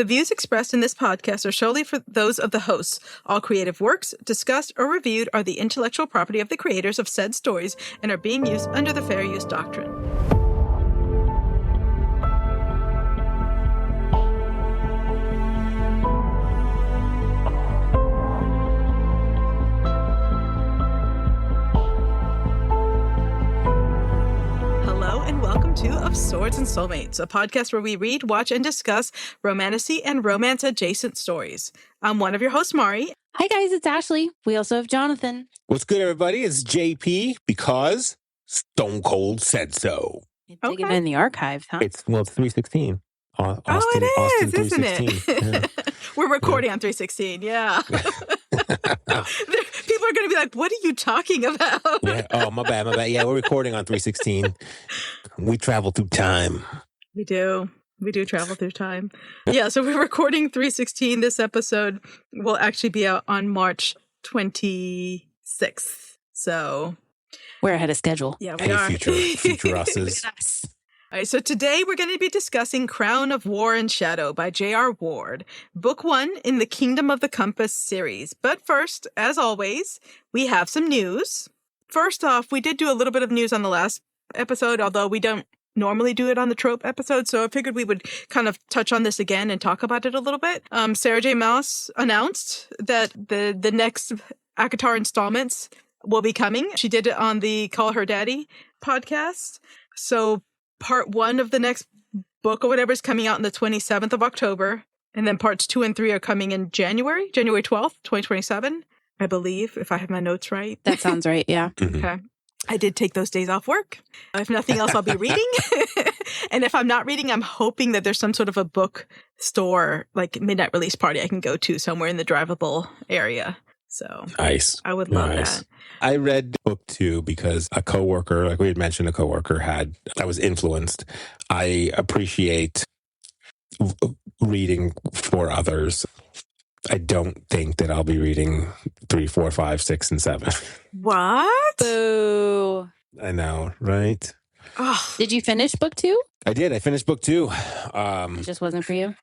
The views expressed in this podcast are solely for those of the hosts. All creative works discussed or reviewed are the intellectual property of the creators of said stories and are being used under the fair use doctrine. Of Swords and Soulmates, a podcast where we read, watch, and discuss romantasy and romance-adjacent stories. I'm one of your hosts, Mari. Hi guys, it's Ashley. We also have Jonathan. What's good, everybody? It's JP because Stone Cold said so. Digging in the archives, huh? It's 316. Austin, it is, isn't it? Yeah. We're recording on 316, yeah. People are going to be like, what are you talking about? Yeah. Oh, my bad. Yeah, we're recording on 316. We travel through time. We do. We do travel through time. Yeah, so we're recording 316. This episode will actually be out on March 26th. So we're ahead of schedule. Yeah, we are. Future us's. All right, so today we're going to be discussing Crown of War and Shadow by J.R. Ward, Book 1 in the Kingdom of the Compass series. But first, as always, we have some news. First off, we did do a little bit of news on the last episode, although we don't normally do it on the trope episode, so I figured we would kind of touch on this again and talk about it a little bit. Sarah J. Maas announced that the next ACOTAR installments will be coming. She did it on the Call Her Daddy podcast. So part 1 of the next book or whatever is coming out on the 27th of October. And then parts 2 and 3 are coming in January 12th, 2027, I believe, if I have my notes right. That sounds right, yeah. Okay. I did take those days off work. If nothing else, I'll be reading. And if I'm not reading, I'm hoping that there's some sort of a book store, like midnight release party I can go to somewhere in the drivable area. So nice. I would love that. I read book 2 because a coworker, like we had mentioned, a coworker that was influenced. I appreciate reading for others. I don't think that I'll be reading 3, 4, 5, 6, and 7. What? Boo. I know, right? Oh. Did you finish book 2? I did. I finished book 2. It just wasn't for you?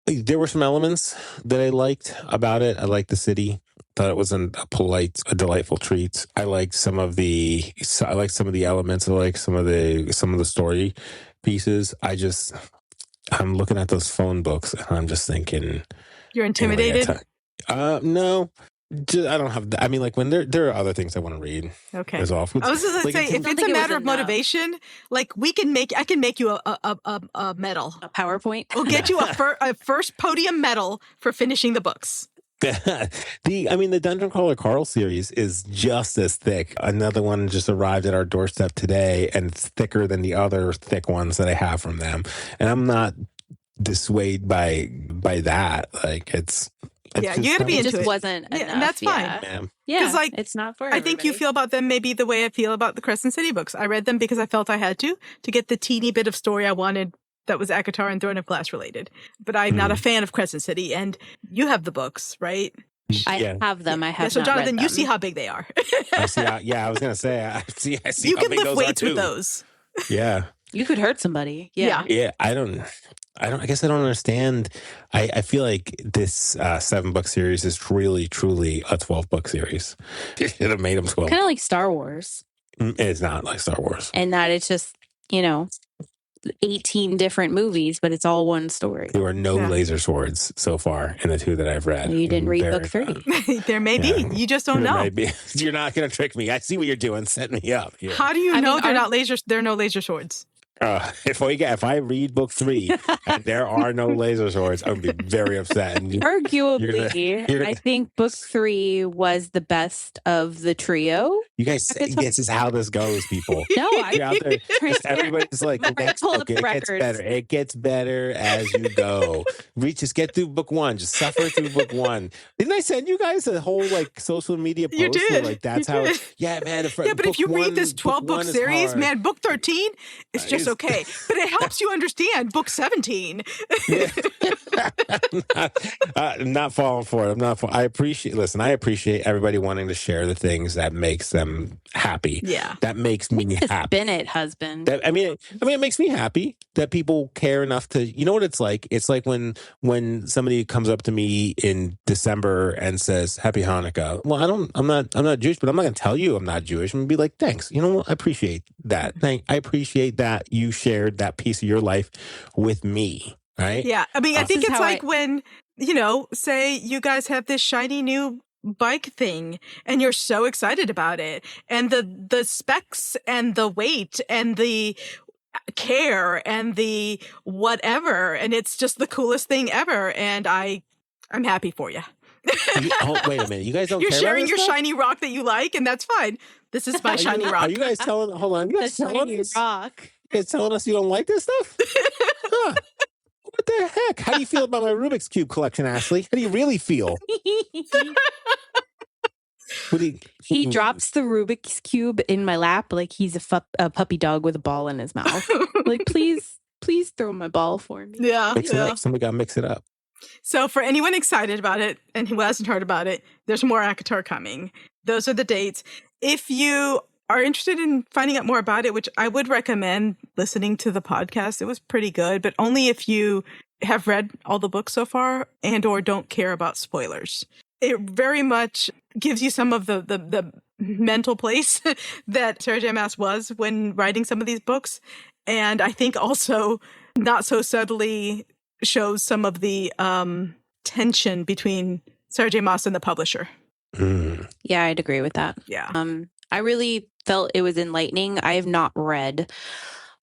There were some elements that I liked about it. I liked the city. Thought it was a delightful treat. I liked some of the elements. I liked some of the story pieces. I'm looking at those phone books and I'm just thinking. You're intimidated? No. I don't have. I mean, like when there are other things I want to read. Okay. I was just going to say, if it's a matter of motivation, like I can make you a medal, a PowerPoint. We'll get you a first podium medal for finishing the books. The Dungeon Crawler Carl series is just as thick. Another one just arrived at our doorstep today, and it's thicker than the other thick ones that I have from them. And I'm not dissuaded by that. Like it's you got to be into it. It just wasn't enough. And that's fine. Yeah, because it's not for everybody. I think you feel about them maybe the way I feel about the Crescent City books. I read them because I felt I had to get the teeny bit of story I wanted that was ACOTAR and Throne of Glass related. But I'm not a fan of Crescent City, and you have the books, right? I have them. I have. So, Jonathan, you see how big they are. I see. I was gonna say. I see. You how can big lift those weights are with too. those. Yeah. You could hurt somebody. Yeah. I guess I don't understand. I feel like this 7-book series is really, truly a 12-book series. It should have made them 12. Kind of like Star Wars. It's not like Star Wars. And that it's just, 18 different movies, but it's all one story. There are no laser swords so far in the 2 that I've read. You didn't read book 3. There may be. You just don't know. You're not going to trick me. I see what you're doing. Set me up here. How do you know there are no laser swords? If I read book 3 and there are no laser swords, I would be very upset. And Arguably, I think book 3 was the best of the trio. You guys, this is how this goes, people. No, You're out there, everybody's like, it gets better as you go. Just get through book 1. Just suffer through book 1. Didn't I send you guys a whole social media post? You did. Like that's how. Man. But if you read this 12-book series, man, book 13 is just okay. But it helps you understand book 17. Not falling for it. I'm not. I appreciate everybody wanting to share the things that makes them happy. Yeah. That makes me happy. Spin it, husband. I mean, it makes me happy that people care enough to. You know what it's like? It's like when somebody comes up to me in December and says Happy Hanukkah. Well, I'm not Jewish, but I'm not going to tell you I'm not Jewish. I'm going to be like, thanks. You know what? I appreciate that. I appreciate that you shared that piece of your life with me. Right? Yeah. I mean, I think it's like when, say you guys have this shiny new bike thing and you're so excited about it, and the specs and the weight and the care and the whatever, and it's just the coolest thing ever, and I'm happy for you. Wait a minute. You guys don't You're care sharing about your stuff? shiny rock that you like, and that's fine. This is my shiny rock. Are you guys telling? Hold on. You guys telling us? Rock. You guys telling us you don't like this stuff? Huh. What the heck? How do you feel about my Rubik's Cube collection, Ashley? How do you really feel? He drops the Rubik's Cube in my lap like he's a puppy dog with a ball in his mouth. Like, please throw my ball for me. Yeah. Mix it up. Somebody got to mix it up. So for anyone excited about it and who hasn't heard about it, there's more ACOTAR coming. Those are the dates. If you are interested in finding out more about it, which I would recommend listening to the podcast, it was pretty good, but only if you have read all the books so far and or don't care about spoilers. It very much gives you some of the mental place that Sarah J. Maas was when writing some of these books. And I think also not so subtly shows some of the tension between Sarah J. Maas and the publisher. Yeah, I'd agree with that. Yeah. I really felt it was enlightening. I have not read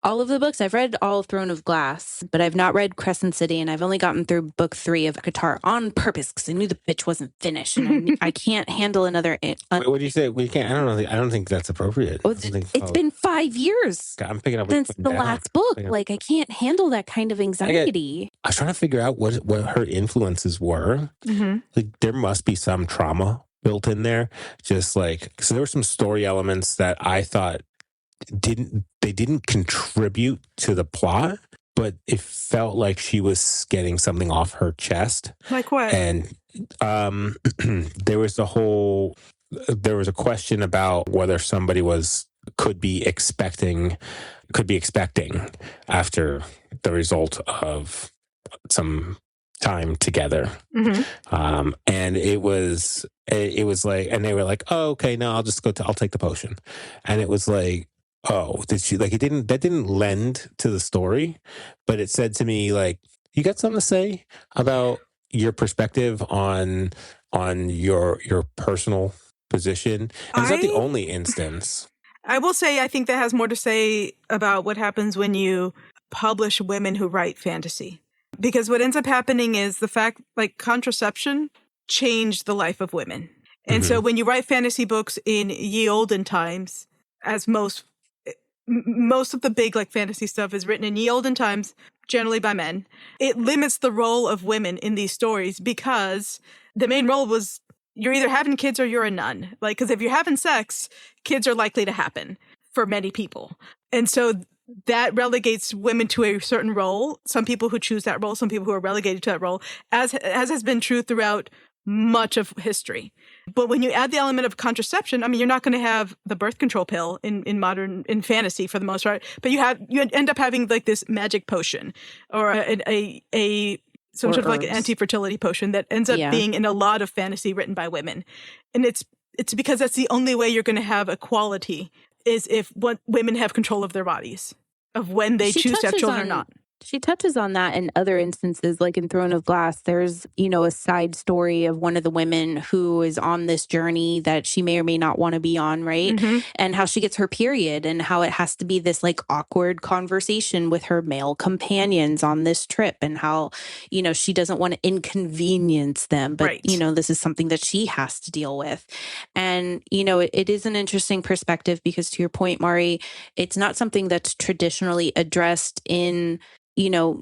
all of the books. I've read all of Throne of Glass, but I've not read Crescent City, and I've only gotten through book 3 of ACOTAR on purpose because I knew the bitch wasn't finished, and I can't handle another. Wait, what do you say? We can't. I don't think that's appropriate. It's been 5 years. I'm picking up since the last book. Like, I can't handle that kind of anxiety. I was trying to figure out what her influences were. Mm-hmm. Like, there must be some trauma built in there. Just like, so there were some story elements that I thought didn't contribute to the plot, but it felt like she was getting something off her chest. Like what? And there was a question about whether somebody could be expecting after the result of some time together. Mm-hmm. And it was like, and they were like, oh, okay, no, I'll take the potion. And it was like, oh, did she, like, that didn't lend to the story, but it said to me, like, you got something to say about your perspective on your personal position? And it's not the only instance. I will say, I think that has more to say about what happens when you publish women who write fantasy. Because what ends up happening is the fact, like, contraception changed the life of women. And so when you write fantasy books in ye olden times, as most of the big, like, fantasy stuff is written in ye olden times, generally by men, it limits the role of women in these stories because the main role was you're either having kids or you're a nun. Like, because if you're having sex, kids are likely to happen for many people. And so that relegates women to a certain role. Some people who choose that role, some people who are relegated to that role, as has been true throughout much of history. But when you add the element of contraception, I mean, you're not going to have the birth control pill in fantasy for the most part, but you end up having like this magic potion or some sort of like an anti-fertility potion that ends up being in a lot of fantasy written by women. And it's because that's the only way you're going to have equality is if women have control of their bodies, of when they choose to have children or not. She touches on that in other instances, like in Throne of Glass. There's, a side story of one of the women who is on this journey that she may or may not want to be on, right? Mm-hmm. And how she gets her period and how it has to be this like awkward conversation with her male companions on this trip and how, she doesn't want to inconvenience them. But, right. This is something that she has to deal with. And, it is an interesting perspective because to your point, Mari, it's not something that's traditionally addressed in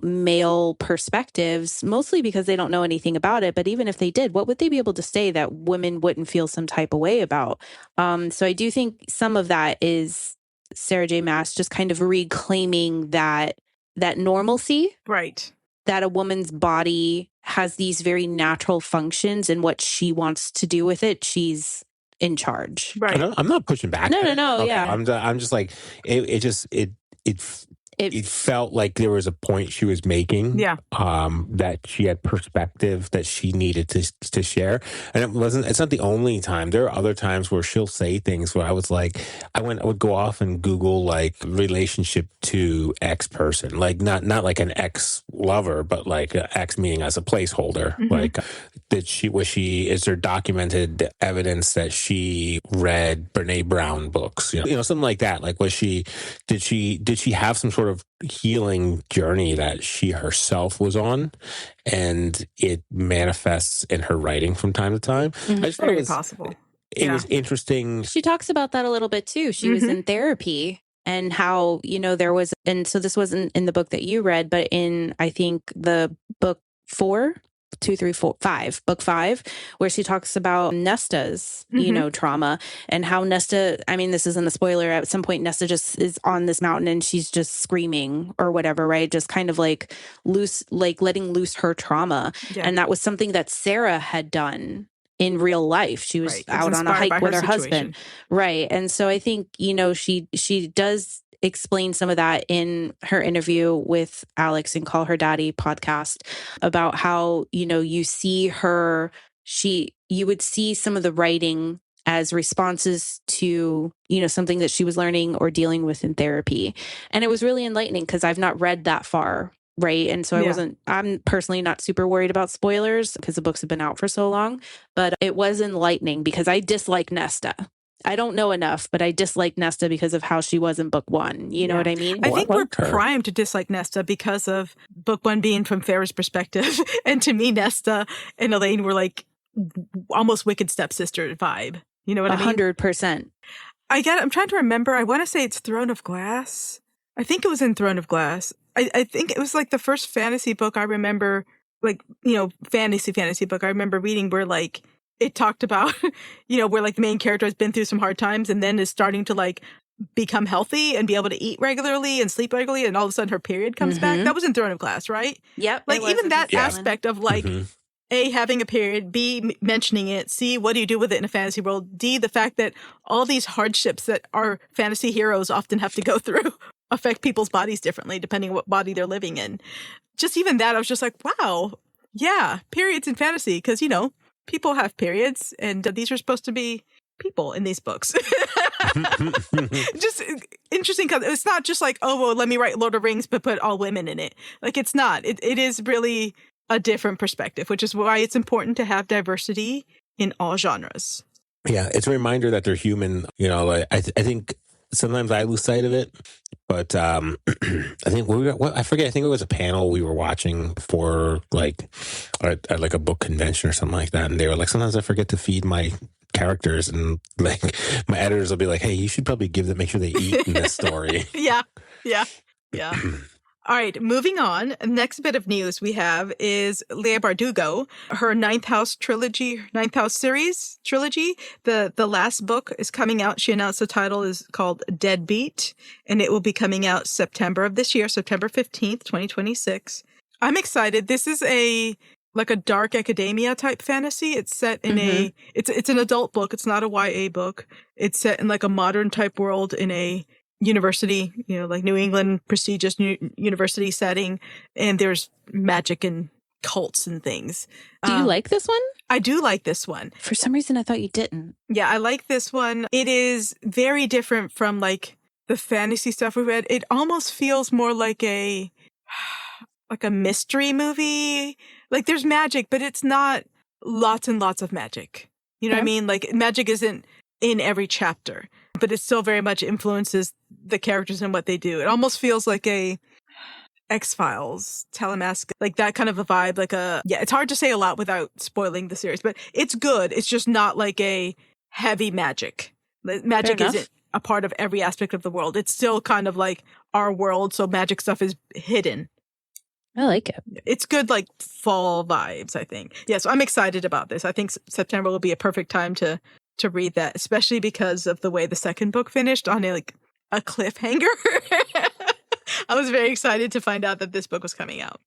male perspectives, mostly because they don't know anything about it. But even if they did, what would they be able to say that women wouldn't feel some type of way about? So I do think some of that is Sarah J. Maas just kind of reclaiming that normalcy. Right. that a woman's body has these very natural functions, and what she wants to do with it, she's in charge. Right. I'm not pushing back. No. Okay. Yeah. I'm just like, it felt like there was a point she was making. Yeah. That she had perspective that she needed to share, and it's not the only time. There are other times where she'll say things where I was like, I would go off and Google like relationship to X person, like not like an ex lover, but like X meaning as a placeholder. Mm-hmm. Like, is there documented evidence that she read Brene Brown books? You know, something like that. Like, did she have some sort of healing journey that she herself was on, and it manifests in her writing from time to time? Mm-hmm. I just thought it was possible. It was interesting. She talks about that a little bit too. She was in therapy, and how, there was, and so this wasn't in the book that you read, but in, I think, the book book 5, where she talks about Nesta's, trauma, and how Nesta, I mean, this isn't a spoiler, at some point Nesta just is on this mountain and she's just screaming or whatever, right? Just kind of like letting loose her trauma. Yeah. And that was something that Sarah had done in real life. She was out on a hike with her husband. Right. And so I think, she does explain some of that in her interview with Alex and Call Her Daddy podcast, about how, you see her, you would see some of the writing as responses to, something that she was learning or dealing with in therapy. And it was really enlightening because I've not read that far. Right. And so I'm personally not super worried about spoilers because the books have been out for so long, but it was enlightening because I dislike Nesta. I don't know enough, but I dislike Nesta because of how she was in book 1. You know what I mean? I think we're primed to dislike Nesta because of book 1 being from Farrah's perspective. And to me, Nesta and Elaine were like almost wicked stepsister vibe. You know what I mean? 100%. I'm trying to remember. I want to say it's Throne of Glass. I think it was in Throne of Glass. I think it was like the first fantasy book I remember, like, fantasy book I remember reading where like it talked about, where like the main character has been through some hard times and then is starting to like become healthy and be able to eat regularly and sleep regularly, and all of a sudden her period comes back. That was in Throne of Glass, right? Yep. Like even that aspect of like, A, having a period, B, mentioning it, C, what do you do with it in a fantasy world, D, the fact that all these hardships that our fantasy heroes often have to go through affect people's bodies differently depending on what body they're living in. Just even that, I was just like, wow, yeah, periods in fantasy, because, people have periods, and these are supposed to be people in these books. Just interesting, because it's not just like, oh, well, let me write Lord of Rings, but put all women in it. Like, it's not. It is really a different perspective, which is why it's important to have diversity in all genres. Yeah, it's a reminder that they're human. Like I think sometimes I lose sight of it, but I think I forget. I think it was a panel we were watching for like at like a book convention or something like that, and they were like, sometimes I forget to feed my characters, and like my editors will be like, hey, you should probably make sure they eat in this story. Yeah. All right, moving on. Next bit of news we have is Leigh Bardugo, her Ninth House series trilogy. The last book is coming out. She announced the title is called Deadbeat, and it will be coming out September of this year, September 15th, 2026. I'm excited. This is a dark academia type fantasy. It's set in it's an adult book. It's not a YA book. It's set in like a modern type world in a university, like New England prestigious university setting, and there's magic and cults and things. Do you like this one? I do like this one. For some reason, I thought you didn't. Yeah, I like this one. It is very different from like the fantasy stuff we read. It almost feels more like a mystery movie. Like there's magic, but it's not lots and lots of magic. You know what I mean? Like magic isn't in every chapter, but it still very much influences the characters and what they do. It almost feels like a X-Files, Telemask, like that kind of a vibe. It's hard to say a lot without spoiling the series, but it's good. It's just not like a heavy magic. Magic isn't a part of every aspect of the world. It's still kind of like our world, so magic stuff is hidden. I like it. It's good, like fall vibes, I think. Yeah, so I'm excited about this. I think September will be a perfect time to read that, especially because of the way the second book finished on a cliffhanger. I was very excited to find out that this book was coming out.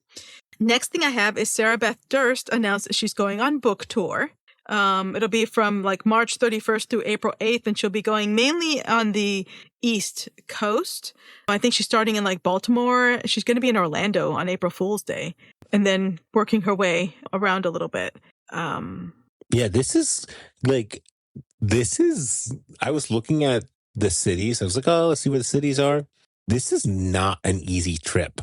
Next thing I have is Sarah Beth Durst announced that she's going on book tour. It'll be from like March 31st through April 8th, and she'll be going mainly on the East Coast. I think she's starting in like Baltimore. She's going to be in Orlando on April Fool's Day, and then working her way around a little bit. Yeah, I was looking at the cities. I was like, oh, let's see where the cities are. This is not an easy trip.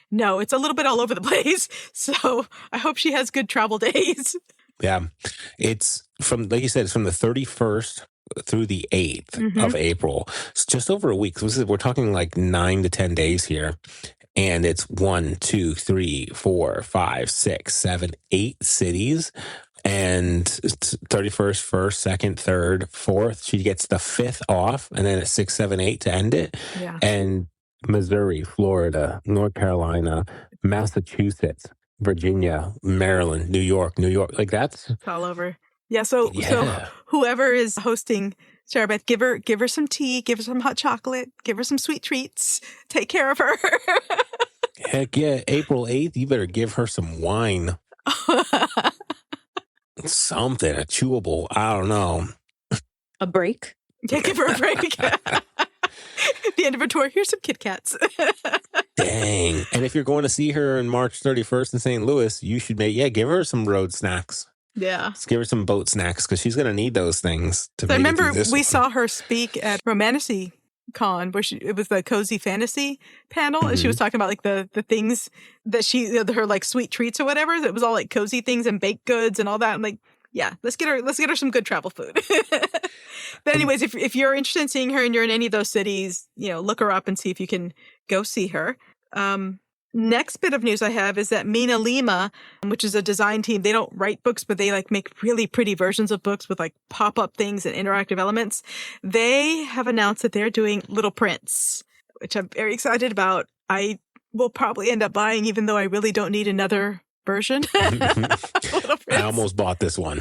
No, it's a little bit all over the place. So I hope she has good travel days. Yeah. It's from, like you said, it's from the 31st through the 8th of April. It's just over a week. So we're talking like 9 to 10 days here. And it's 1, 2, 3, 4, 5, 6, 7, 8 cities. And 31st, 1st, 2nd, 3rd, 4th. She gets the 5th off. And then it's 6, 7, 8 to end it. Yeah. And Missouri, Florida, North Carolina, Massachusetts, Virginia, Maryland, New York. Like that's it's all over. Yeah. So whoever is hosting Sarah Beth, give her some tea, give her some hot chocolate, give her some sweet treats, take care of her. Heck yeah. April 8th, you better give her some wine. Something, a chewable. I don't know. A break? Yeah, give her a break. The end of her tour, here's some Kit Kats. Dang. And if you're going to see her on March 31st in St. Louis, you should give her some road snacks. Yeah. Just give her some boat snacks because she's going to need those things to make I remember it through this we one. saw her speak at Romantasy Con, where it was the cozy fantasy panel, and she was talking about like the things that her like sweet treats or whatever. It was all like cozy things and baked goods and all that. I'm like, yeah, let's get her some good travel food. But anyways, if you're interested in seeing her and you're in any of those cities, look her up and see if you can go see her. Next bit of news I have is that Mina Lima, which is a design team, they don't write books, but they like make really pretty versions of books with like pop-up things and interactive elements. They have announced that they're doing Little Prince, which I'm very excited about. I will probably end up buying, even though I really don't need another version. I almost bought this one.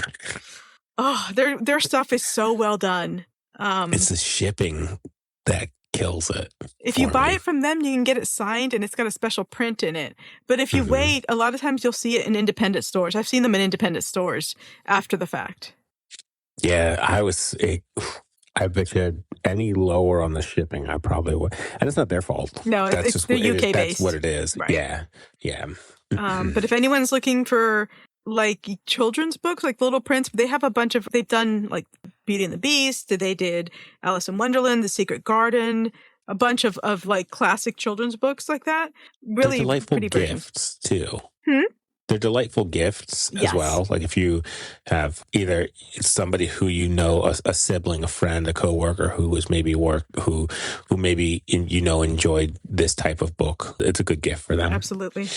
Oh, their stuff is so well done. It's the shipping that kills it. If you buy it from them, you can get it signed and it's got a special print in it. But if you wait, a lot of times you'll see it in independent stores. I've seen them in independent stores after the fact. Yeah, I bet you any lower on the shipping, I probably would. And it's not their fault. No, that's it's just the UK based. That's what it is. Right. Yeah. But if anyone's looking for like children's books, like Little Prince, they've done like Beauty and the Beast. They did Alice in Wonderland, The Secret Garden, a bunch of like classic children's books like that. Really They're delightful pretty gifts too. They're delightful gifts as well. Like if you have either somebody who a sibling, a friend, a coworker who was maybe who maybe enjoyed this type of book, it's a good gift for them. Absolutely.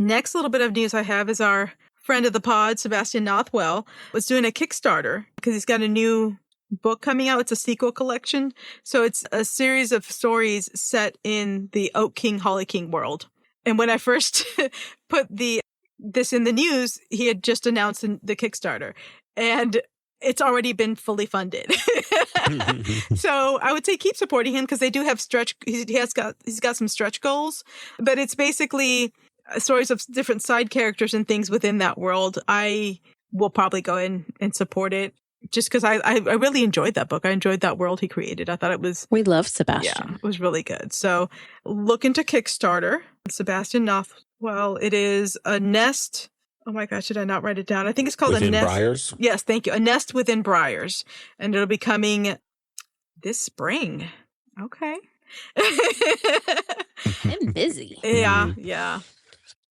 Next little bit of news I have is our friend of the pod, Sebastian Nothwell, was doing a Kickstarter because he's got a new book coming out. It's a sequel collection. So it's a series of stories set in the Oak King, Holly King world. And when I first put this in the news, he had just announced the Kickstarter. And it's already been fully funded. So I would say keep supporting him because they do have he's got some stretch goals. But it's basically stories of different side characters and things within that world. I will probably go in and support it just because I really enjoyed that book. I enjoyed that world he created. I thought it was... We love Sebastian. Yeah, it was really good. So look into Kickstarter. Sebastian Nothwell. It is a nest... Oh my gosh, did I not write it down? I think it's called Within A Nest. Briars? Yes, thank you. A Nest Within Briars. And it'll be coming this spring. Okay. I'm busy. Yeah.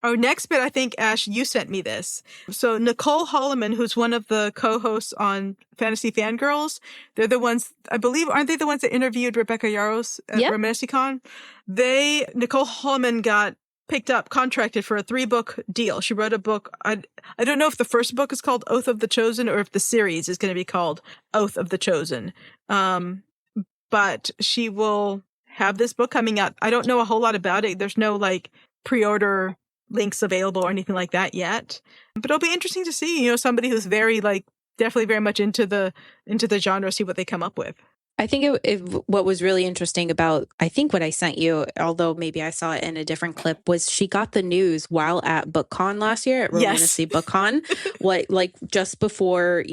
Our next bit, I think, Ash, you sent me this. So Nicole Holloman, who's one of the co-hosts on Fantasy Fangirls, they're the ones, I believe, aren't they the ones that interviewed Rebecca Yarros at RomantasyCon? Nicole Holloman got contracted for a 3-book deal. She wrote a book. I don't know if the first book is called Oath of the Chosen or if the series is going to be called Oath of the Chosen. But she will have this book coming out. I don't know a whole lot about it. There's no like pre-order links available or anything like that yet. But it'll be interesting to see, somebody who's very like definitely very much into the genre, see what they come up with. I think what was really interesting about, I think what I sent you, although maybe I saw it in a different clip, was she got the news while at BookCon last year, at Yes. Romantasy BookCon, like just before,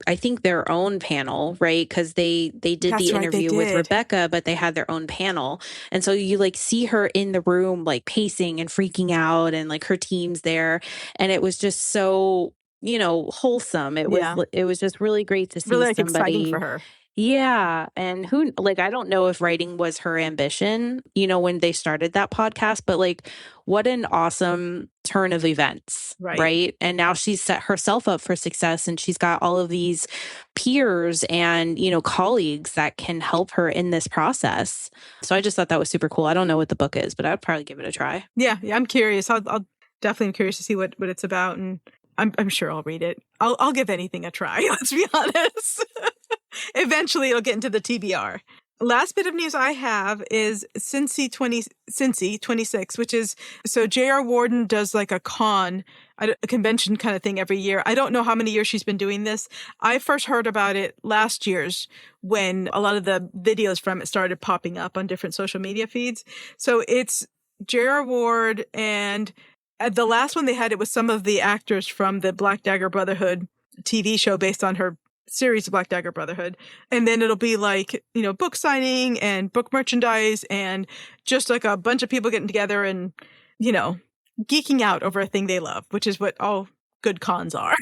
I think their own panel, right? Because they did That's the right, they interview with did. Rebecca, but they had their own panel. And so you like see her in the room, like pacing and freaking out, and like her team's there. And it was just so, wholesome. Yeah. It was just really great to see Really like exciting for somebody. her. Yeah. And I don't know if writing was her ambition, when they started that podcast, but like, what an awesome turn of events. Right. And now she's set herself up for success, and she's got all of these peers and, colleagues that can help her in this process. So I just thought that was super cool. I don't know what the book is, but I'd probably give it a try. Yeah. I'm curious. I'll definitely am curious to see what it's about. And I'm sure I'll read it. I'll give anything a try. Let's be honest. Eventually it'll get into the TBR. Last bit of news I have is Cincy 26, which is, so J.R. Warden does like a convention kind of thing every year. I don't know how many years she's been doing this. I first heard about it last year's when a lot of the videos from it started popping up on different social media feeds. So it's J.R. Ward, and at the last one they had, it was some of the actors from the Black Dagger Brotherhood TV show based on her series of Black Dagger Brotherhood. And then it'll be like, book signing and book merchandise and just like a bunch of people getting together and, geeking out over a thing they love, which is what all good cons are.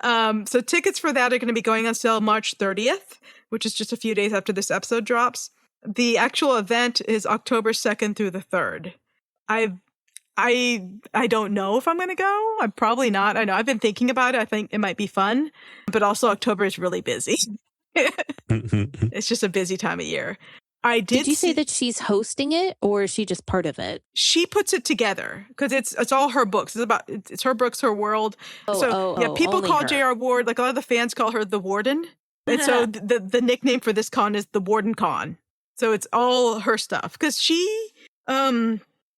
So tickets for that are going to be going on sale March 30th, which is just a few days after this episode drops. The actual event is October 2nd through the 3rd. I don't know if I'm going to go. I'm probably not. I know I've been thinking about it. I think it might be fun, but also October is really busy. It's just a busy time of year. Did you say that she's hosting it, or is she just part of it? She puts it together because it's all her books. It's her books, her world. People call J.R. Ward, like a lot of the fans call her the Warden. And so the nickname for this con is the Warden Con. So it's all her stuff because she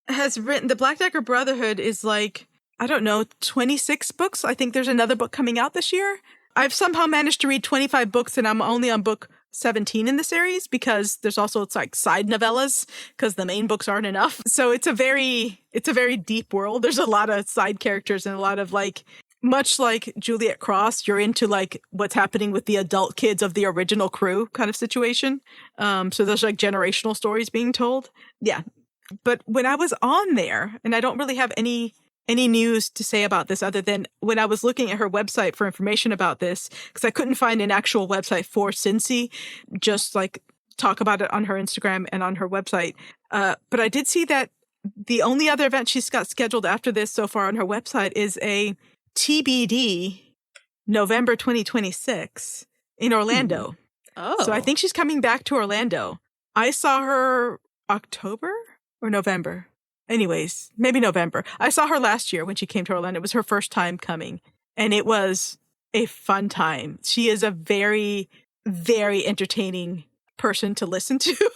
has written, the Black Dagger Brotherhood is like, I don't know, 26 books. I think there's another book coming out this year. I've somehow managed to read 25 books and I'm only on book 17 in the series because there's also, it's like side novellas because the main books aren't enough. So it's a very deep world. There's a lot of side characters and a lot of like, much like Juliet Cross, you're into like what's happening with the adult kids of the original crew kind of situation. So there's like generational stories being told. Yeah. But when I was on there, and I don't really have any news to say about this other than when I was looking at her website for information about this, because I couldn't find an actual website for Cincy, just like talk about it on her Instagram and on her website. But I did see that the only other event she's got scheduled after this so far on her website is a TBD November 2026 in Orlando. Oh. So I think she's coming back to Orlando. I saw her October or November. Anyways, maybe November. I saw her last year when she came to Orlando. It was her first time coming, and it was a fun time. She is a very, very entertaining person to listen to.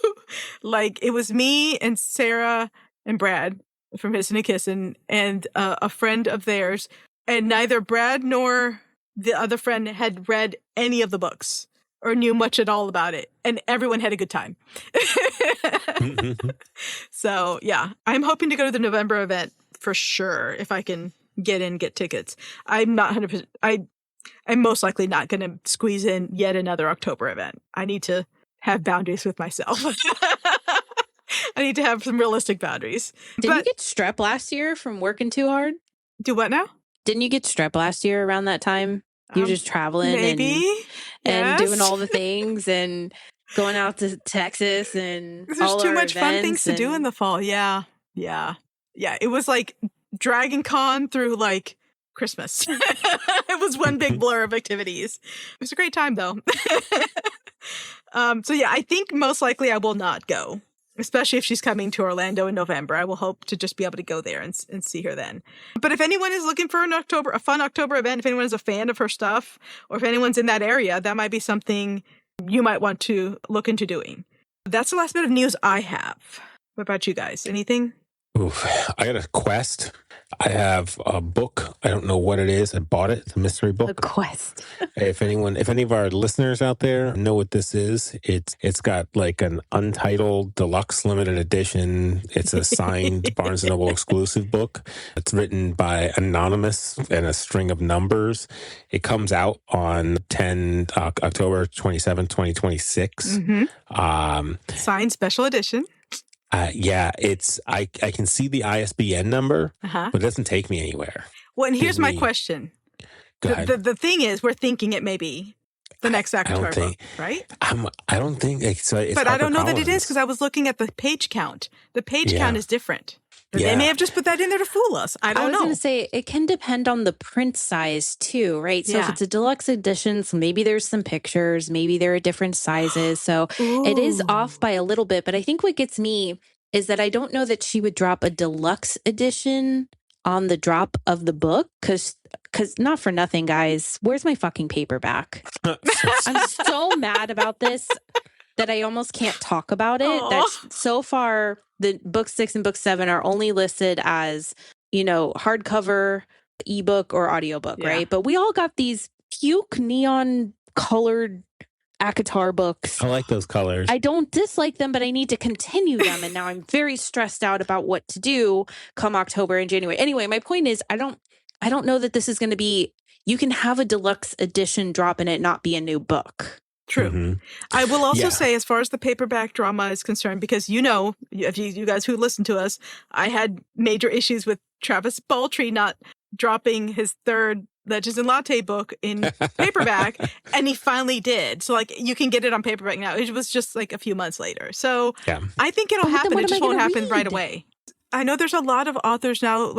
Like, it was me and Sarah and Brad from Hissin' and Kissin' and a friend of theirs, and neither Brad nor the other friend had read any of the books or knew much at all about it. And everyone had a good time. So, yeah, I'm hoping to go to the November event for sure if I can get tickets. I'm not 100%. I'm most likely not going to squeeze in yet another October event. I need to have boundaries with myself. I need to have some realistic boundaries. Didn't you get strep last year from working too hard? Do what now? Didn't you get strep last year around that time? You were just traveling and doing all the things and going out to Texas and there's too much fun things to do in the fall. Yeah. It was like Dragon Con through like Christmas. It was one big blur of activities. It was a great time though. So yeah, I think most likely I will not go, especially if she's coming to Orlando in November. I will hope to just be able to go there and see her then. But if anyone is looking for a fun October event, if anyone is a fan of her stuff, or if anyone's in that area, that might be something you might want to look into doing. That's the last bit of news I have. What about you guys? Anything? Oof, I got a quest I have a book. I don't know what it is. I bought it. It's a mystery The book. Quest. If any of our listeners out there know what this is, it's got like an untitled deluxe limited edition. It's a signed Barnes & Noble exclusive book. It's written by Anonymous and a string of numbers. It comes out on October 27, 2026. Signed special edition. Yeah, I can see the ISBN number, but it doesn't take me anywhere. Well, and here's my question. Go ahead. The thing is, we're thinking it may be the next Avatar book, right? I don't think so. But I don't know that it is because I was looking at the page count. The page count is different. They may have just put that in there to fool us. I don't know. I was going to say, it can depend on the print size too, right? So if it's a deluxe edition, so maybe there's some pictures, maybe there are different sizes. So it is off by a little bit. But I think what gets me is that I don't know that she would drop a deluxe edition on the drop of the book because not for nothing, guys. Where's my fucking paperback? I'm so mad about this that I almost can't talk about it. That's so far, the book 6 and book 7 are only listed as, hardcover, ebook, or audiobook, right? But we all got these puke neon colored ACOTAR books. I like those colors. I don't dislike them, but I need to continue them. And now I'm very stressed out about what to do come October and January. Anyway, my point is, I don't know that this is going to be, you can have a deluxe edition drop and it not be a new book. True. I will also say, as far as the paperback drama is concerned, because you guys who listen to us, I had major issues with Travis Baltrey not dropping his third Legends and Latte book in paperback, and he finally did. So, you can get it on paperback now. It was just a few months later. So, I think it'll happen. It just won't happen right away. I know there's a lot of authors now,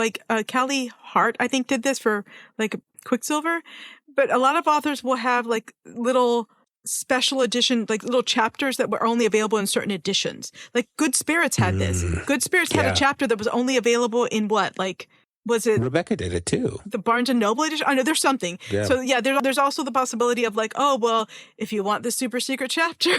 Callie Hart, I think, did this for Quicksilver, but a lot of authors will have little special edition, little chapters that were only available in certain editions. Good Spirits had this. Good Spirits had a chapter that was only available in what? Was it? Rebecca did it too. The Barnes and Noble edition? I know there's something. Yeah. So there's also the possibility of if you want the super secret chapter.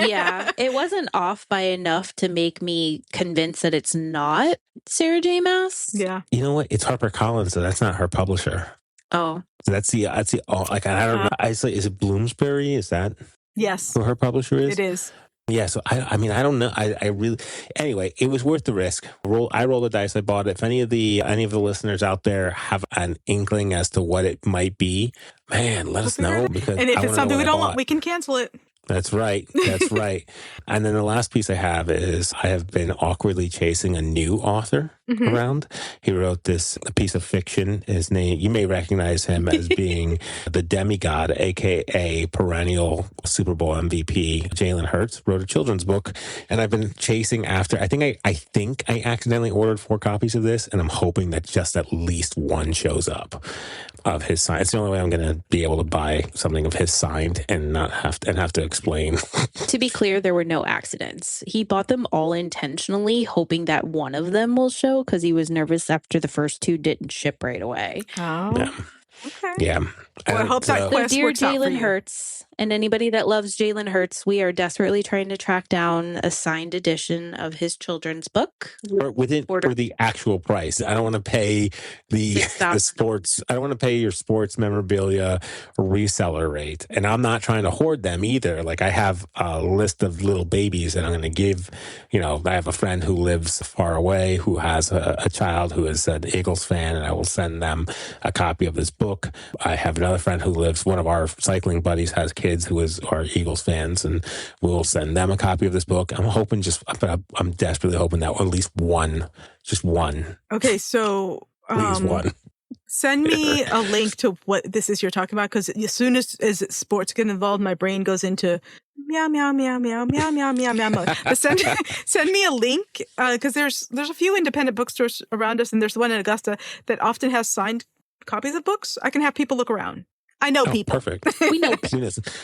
Yeah. It wasn't off by enough to make me convinced that it's not Sarah J. Maas. Yeah. You know what? It's HarperCollins, so that's not her publisher. Oh. So that's the I don't know. Is it Bloomsbury? Is that yes who her publisher is? It is. Yeah, so I don't know. I really, anyway, it was worth the risk. I rolled the dice. I bought it. If any of the listeners out there have an inkling as to what it might be, man, let us know. Because and if it's something we don't want, we can cancel it. That's right. That's right. And then the last piece I have is I have been awkwardly chasing a new author around. He wrote a piece of fiction. His name, you may recognize him as being the demigod, aka perennial Super Bowl MVP. Jalen Hurts wrote a children's book, and I've been chasing after. I think I accidentally ordered 4 copies of this, and I'm hoping that just at least one shows up of his sign. It's the only way I'm going to be able to buy something of his signed and not have to explain. To be clear, there were no accidents. He bought them all intentionally, hoping that one of them will show because he was nervous after the first 2 didn't ship right away. Oh, yeah. Okay. Yeah. Well, I hope that quest dear works out for Jalen you. Hurts, and anybody that loves Jalen Hurts, we are desperately trying to track down a signed edition of his children's book. For the actual price. I don't want to pay the sports. I don't want to pay your sports memorabilia reseller rate. And I'm not trying to hoard them either. I have a list of little babies that I'm going to give. I have a friend who lives far away who has a child who is an Eagles fan, and I will send them a copy of this book. I have another friend who lives, one of our cycling buddies has kids who are Eagles fans, and we'll send them a copy of this book. I'm hoping I'm desperately hoping that at least one, just one. Okay, so please one. Send me a link to what this is you're talking about, because as soon as sports get involved, my brain goes into meow meow meow meow meow meow meow meow. But send me a link, because there's a few independent bookstores around us, and there's the one in Augusta that often has signed copies of books. I can have people look around. I know people. Perfect. We know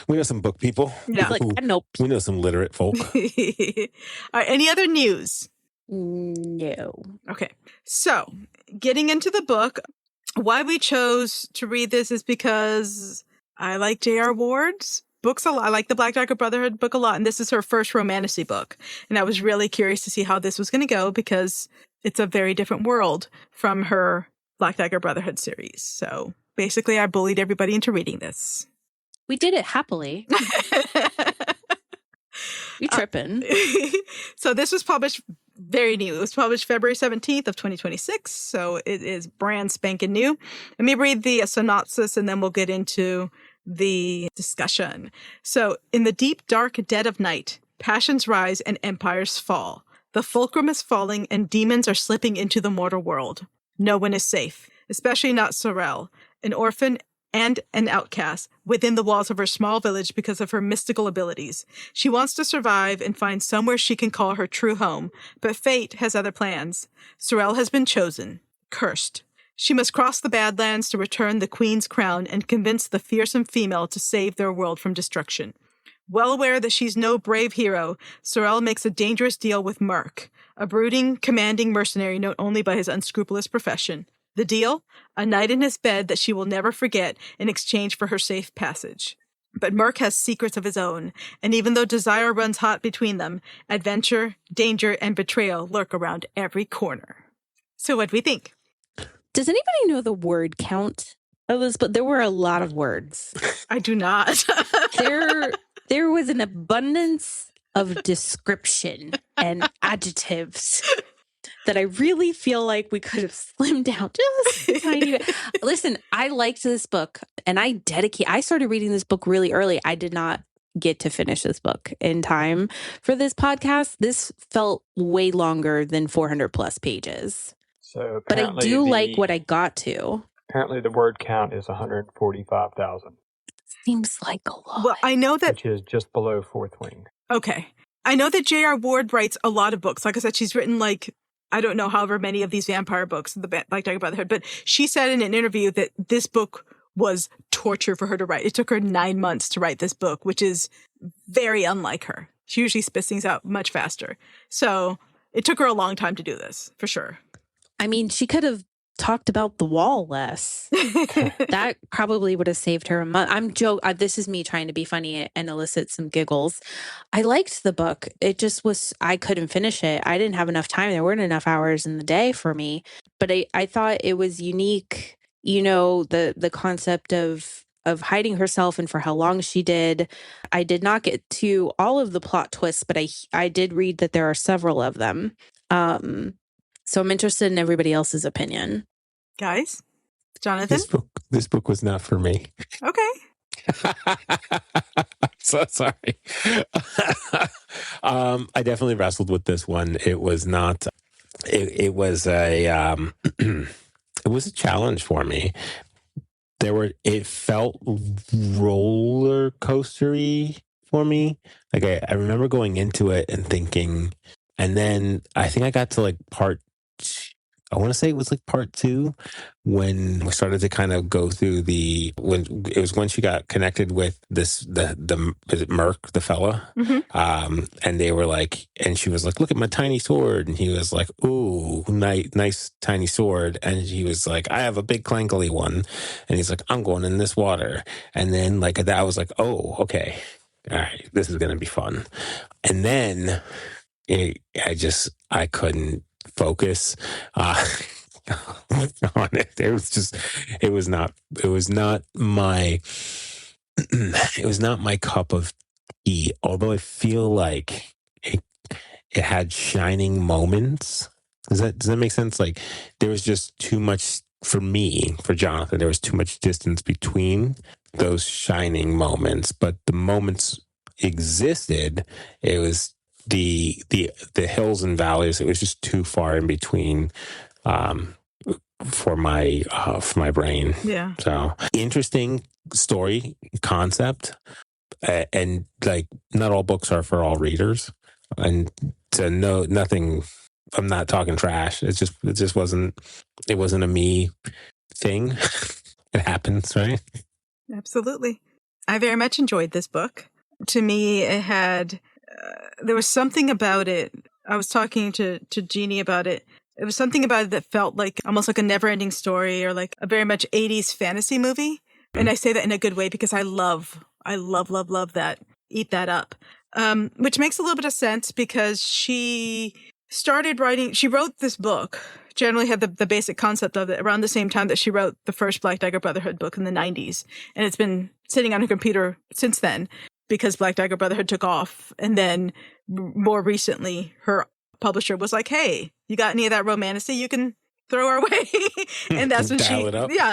we know some book people. Yeah. I know. We know some literate folk. All right, any other news? No. Okay. So, getting into the book, why we chose to read this is because I like J.R. Ward's books a lot. I like the Black Dagger Brotherhood book a lot, and this is her first romantasy book. And I was really curious to see how this was going to go, because it's a very different world from her Black Dagger Brotherhood series. So basically, I bullied everybody into reading this. We did it happily. You tripping. So this was published very new. It was published February 17th of 2026. So it is brand spanking new. Let me read the synopsis and then we'll get into the discussion. So in the deep, dark dead of night, passions rise and empires fall. The fulcrum is falling and demons are slipping into the mortal world. No one is safe, especially not Sorelle, an orphan and an outcast within the walls of her small village because of her mystical abilities. She wants to survive and find somewhere she can call her true home, but fate has other plans. Sorelle has been chosen, cursed. She must cross the Badlands to return the queen's crown and convince the fearsome female to save their world from destruction. Well aware that she's no brave hero, Sorelle makes a dangerous deal with Merc, a brooding, commanding mercenary known only by his unscrupulous profession. The deal? A night in his bed that she will never forget in exchange for her safe passage. But Merc has secrets of his own, and even though desire runs hot between them, adventure, danger, and betrayal lurk around every corner. So what do we think? Does anybody know the word count of this? But there were a lot of words. I do not. There was an abundance of description and adjectives that I really feel like we could have slimmed down just a tiny bit. Listen, I liked this book and I started reading this book really early. I did not get to finish this book in time for this podcast. This felt way longer than 400 plus pages. So but I do like what I got to. Apparently the word count is 145,000. Seems like a lot. Well, I know that... Which is just below Fourth Wing. Okay. I know that J.R. Ward writes a lot of books. Like I said, she's written I don't know however many of these vampire books, the Black Dagger Brotherhood, but she said in an interview that this book was torture for her to write. It took her 9 months to write this book, which is very unlike her. She usually spits things out much faster. So it took her a long time to do this, for sure. I mean, she could have talked about the wall less. That probably would have saved her a month. I'm joking. This is me trying to be funny and elicit some giggles. I liked the book. It just was, I couldn't finish it. I didn't have enough time. There weren't enough hours in the day for me. But I thought it was unique, the concept of hiding herself and for how long she did. I did not get to all of the plot twists, but I did read that there are several of them. So I'm interested in everybody else's opinion. Guys? Jonathan? This book was not for me. Okay. So sorry. I definitely wrestled with this one. It was not. It was a. It was a challenge for me. It felt roller coastery for me. Like I remember going into it and thinking, and then I think I got to I want to say it was part 2 when we started to kind of go through when she got connected with is it Merc, the fella? Mm-hmm. And they were and she was like, look at my tiny sword. And he was like, ooh, nice tiny sword. And he was like, I have a big clankly one. And he's like, I'm going in this water. And then that, I was like, oh, okay. All right, this is going to be fun. And then I couldn't focus on it. It was not my cup of tea, although I feel like it had shining moments. Does that make sense? There was just too much for Jonathan, there was too much distance between those shining moments, but the moments existed. It was the hills and valleys. It was just too far in between for my brain. Yeah. So interesting story concept, and not all books are for all readers. And to know nothing, I'm not talking trash. It just wasn't a me thing. It happens, right? Absolutely. I very much enjoyed this book. To me, it had, there was something about it. I was talking to Jeannie about it. It was something about it that felt almost like a never-ending story, or a very much 80s fantasy movie. And I say that in a good way because I love that. Eat that up. Which makes a little bit of sense because she started writing, she wrote this book, generally had the basic concept of it around the same time that she wrote the first Black Dagger Brotherhood book in the 90s. And it's been sitting on her computer since then because Black Dagger Brotherhood took off. And then more recently, her publisher was like, hey, you got any of that romantasy you can throw our way? And that's when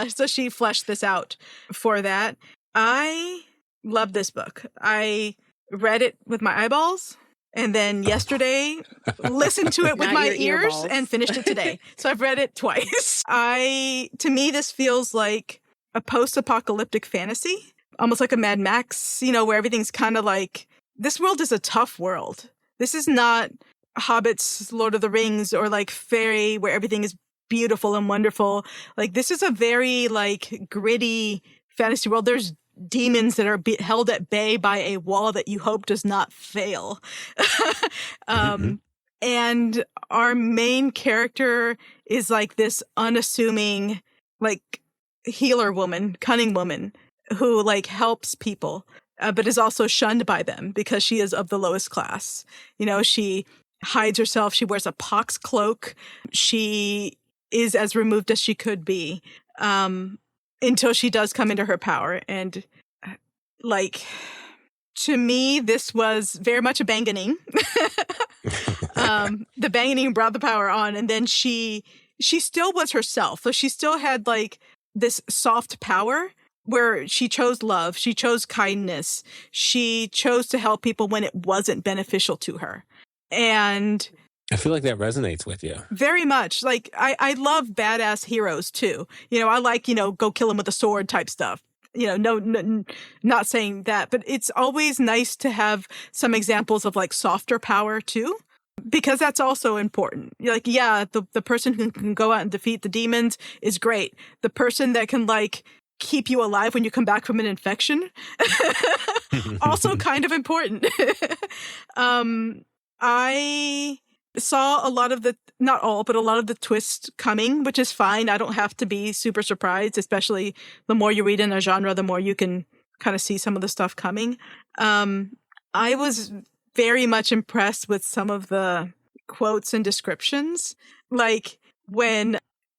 so she fleshed this out for that. I love this book. I read it with my eyeballs. And then yesterday, listened to it with my ears and finished it today. So I've read it twice. To me, this feels like a post-apocalyptic fantasy, almost like a Mad Max, where everything's kind of like, this world is a tough world. This is not Hobbit's Lord of the Rings or like fairy where everything is beautiful and wonderful. Like this is a very like gritty fantasy world. There's demons that are held at bay by a wall that you hope does not fail. And our main character is like this unassuming, like healer woman, cunning woman who like helps people, but is also shunned by them because she is of the lowest class. She hides herself. She wears a pox cloak. She is as removed as she could be. Until she does come into her power. And like, to me, this was very much a banganing. The banganing brought the power on. And then she still was herself. So she still had like this soft power where she chose love. She chose kindness. She chose to help people when it wasn't beneficial to her. And I feel like that resonates with you. Very much. Like, I love badass heroes, too. I like, go kill him with a sword type stuff. No, not saying that. But it's always nice to have some examples of, like, softer power, too. Because that's also important. Like, yeah, the person who can go out and defeat the demons is great. The person that can, like, keep you alive when you come back from an infection, also kind of important. I saw a lot of not all, but a lot of the twists coming, which is fine. I don't have to be super surprised, especially the more you read in a genre, the more you can kind of see some of the stuff coming. I was very much impressed with some of the quotes and descriptions. Like when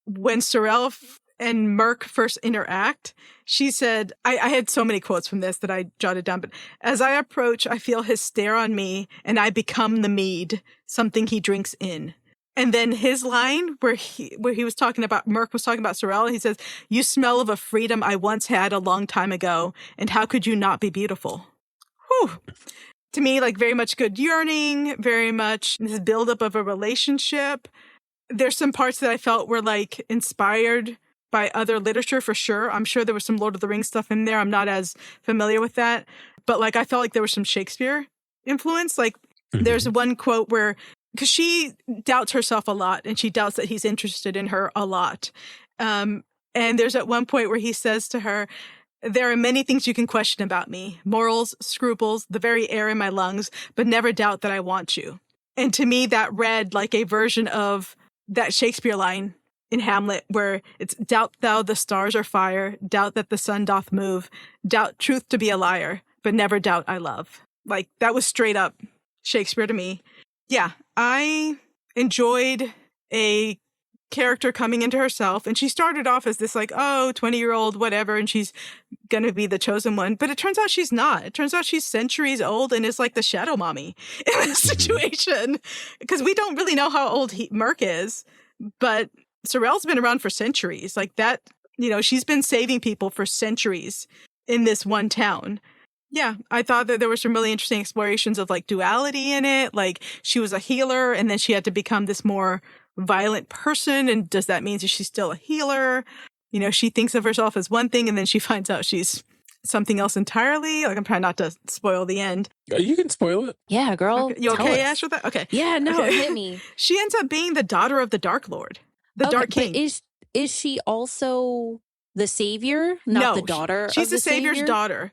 Sorelle and Merc first interact, she said, I had so many quotes from this that I jotted down, but as I approach, I feel his stare on me and I become the mead, something he drinks in. And then his line where he was talking about, Merc was talking about Sorelle, he says, you smell of a freedom I once had a long time ago. And how could you not be beautiful? Whew. To me, like very much good yearning, very much this buildup of a relationship. There's some parts that I felt were like inspired by other literature for sure. I'm sure there was some Lord of the Rings stuff in there. I'm not as familiar with that. But like I felt like there was some Shakespeare influence. Like there's one quote where, because she doubts herself a lot and she doubts that he's interested in her a lot. And there's at one point where he says to her, there are many things you can question about me, morals, scruples, the very air in my lungs, but never doubt that I want you. And to me, that read like a version of that Shakespeare line in Hamlet, where it's doubt thou the stars are fire, doubt that the sun doth move, doubt truth to be a liar, but never doubt I love. Like that was straight up Shakespeare to me. Yeah, I enjoyed a character coming into herself, and she started off as this like, 20-year-old, whatever, and she's going to be the chosen one. But it turns out she's not. It turns out she's centuries old and is like the shadow mommy in this situation. Because we don't really know how old Merc is, but Sorelle's been around for centuries. Like that, she's been saving people for centuries in this one town. Yeah, I thought that there were some really interesting explorations of like duality in it. Like she was a healer and then she had to become this more violent person. And does that mean that she's still a healer? She thinks of herself as one thing and then she finds out she's something else entirely. Like I'm trying not to spoil the end. You can spoil it. Yeah, girl. Okay. You okay, Ash, with that? Okay. Yeah, no, okay. Hit me. She ends up being the daughter of the Dark Lord, the Dark King. But is she also the savior, not the daughter? She's the savior's daughter.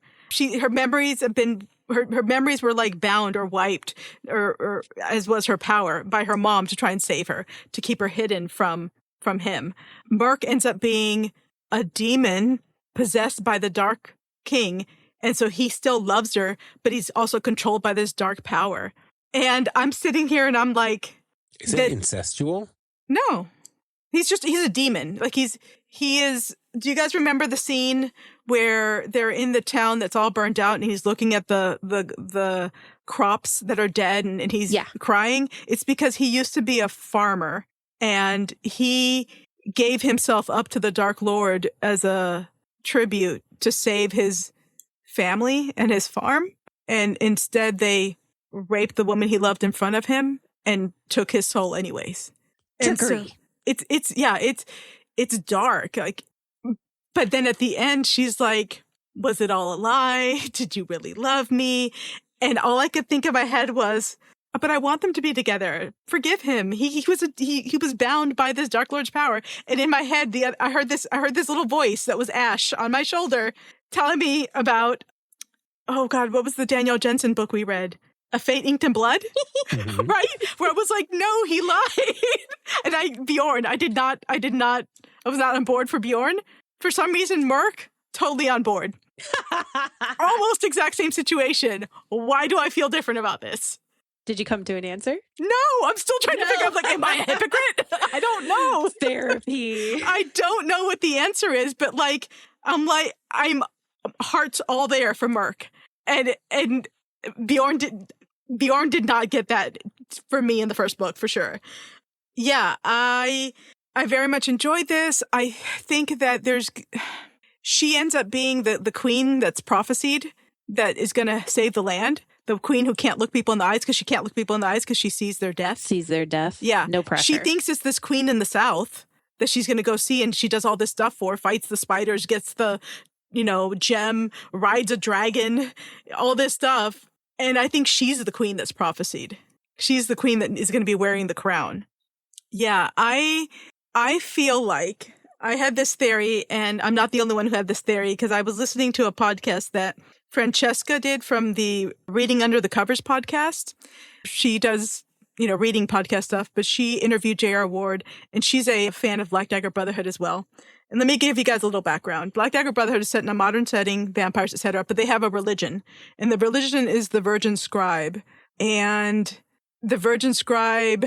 Her memories have been her memories were like bound or wiped, or as was her power by her mom to try and save her, to keep her hidden from him. Merc ends up being a demon possessed by the Dark King, and so he still loves her, but he's also controlled by this dark power. And I'm sitting here and I'm like, Is it incestual? No. He's a demon. Like he is. Do you guys remember the scene where they're in the town that's all burnt out and he's looking at the crops that are dead and he's crying? It's because he used to be a farmer and he gave himself up to the Dark Lord as a tribute to save his family and his farm. And instead they raped the woman he loved in front of him and took his soul anyways. And so it's dark. Like, but then at the end, she's like, was it all a lie? Did you really love me? And all I could think in my head was, but I want them to be together. Forgive him. He was bound by this Dark Lord's power. And in my head, I heard this little voice that was Ash on my shoulder telling me about, oh God, what was the Danielle Jensen book we read? A Fate Inked in Blood, right? Where it was like, no, he lied. And I was not on board for Bjorn. For some reason, Merc, totally on board. Almost exact same situation. Why do I feel different about this? Did you come to an answer? No, I'm still trying to figure out, like, am I a hypocrite? I don't know. Therapy. I don't know what the answer is, but I'm hearts all there for Merc. And Bjorn did not get that for me in the first book, for sure. Yeah, I very much enjoyed this. I think that she ends up being the queen that's prophesied that is going to save the land. The queen who can't look people in the eyes because she can't look people in the eyes because she sees their death. Sees their death. Yeah. No pressure. She thinks it's this queen in the south that she's going to go see, and she does all this stuff for, fights the spiders, gets the, gem, rides a dragon, all this stuff. And I think she's the queen that's prophesied. She's the queen that is going to be wearing the crown. Yeah, I feel like I had this theory, and I'm not the only one who had this theory, because I was listening to a podcast that Francesca did from the Reading Under the Covers podcast. She does, reading podcast stuff, but she interviewed J.R. Ward, and she's a fan of Black Dagger Brotherhood as well. And let me give you guys a little background. Black Dagger Brotherhood is set in a modern setting, vampires, etc., but they have a religion. And the religion is the Virgin Scribe. And the Virgin Scribe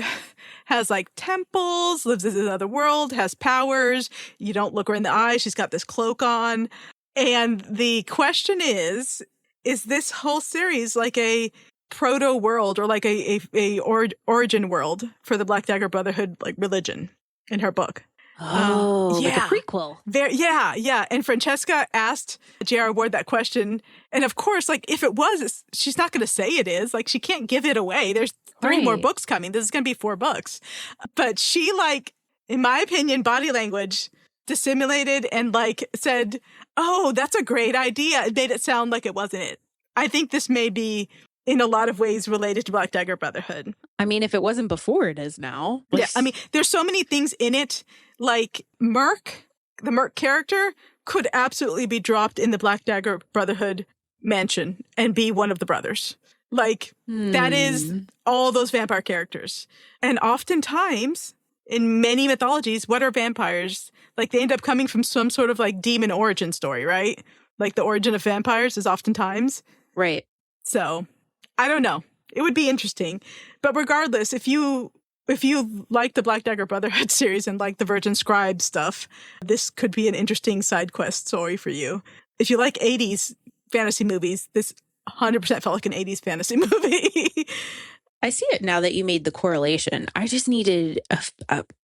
has like temples, lives in another world, has powers. You don't look her in the eye. She's got this cloak on. And the question is this whole series like a proto world or like a origin world for the Black Dagger Brotherhood like religion in her book? Oh, like a prequel. Yeah. And Francesca asked J.R. Ward that question. And of course, like, if it was, she's not going to say it is. Like, she can't give it away. There's 3 more books coming. This is going to be 4 books. But she, like, in my opinion, body language dissimulated and, like, said, oh, that's a great idea. It made it sound like it wasn't it. I think this may be, in a lot of ways, related to Black Dagger Brotherhood. I mean, if it wasn't before, it is now. Yeah, I mean, there's so many things in it. Like Merc, the Merc character, could absolutely be dropped in the Black Dagger Brotherhood mansion and be one of the brothers. Like, that is all those vampire characters. And oftentimes, in many mythologies, what are vampires? Like, they end up coming from some sort of, like, demon origin story, right? Like, the origin of vampires is oftentimes. Right. So, I don't know. It would be interesting. But regardless, if you like the Black Dagger Brotherhood series and like the Virgin Scribe stuff, this could be an interesting side quest story for you. If you like 80s fantasy movies, this 100% felt like an 80s fantasy movie. I see it now that you made the correlation. I just needed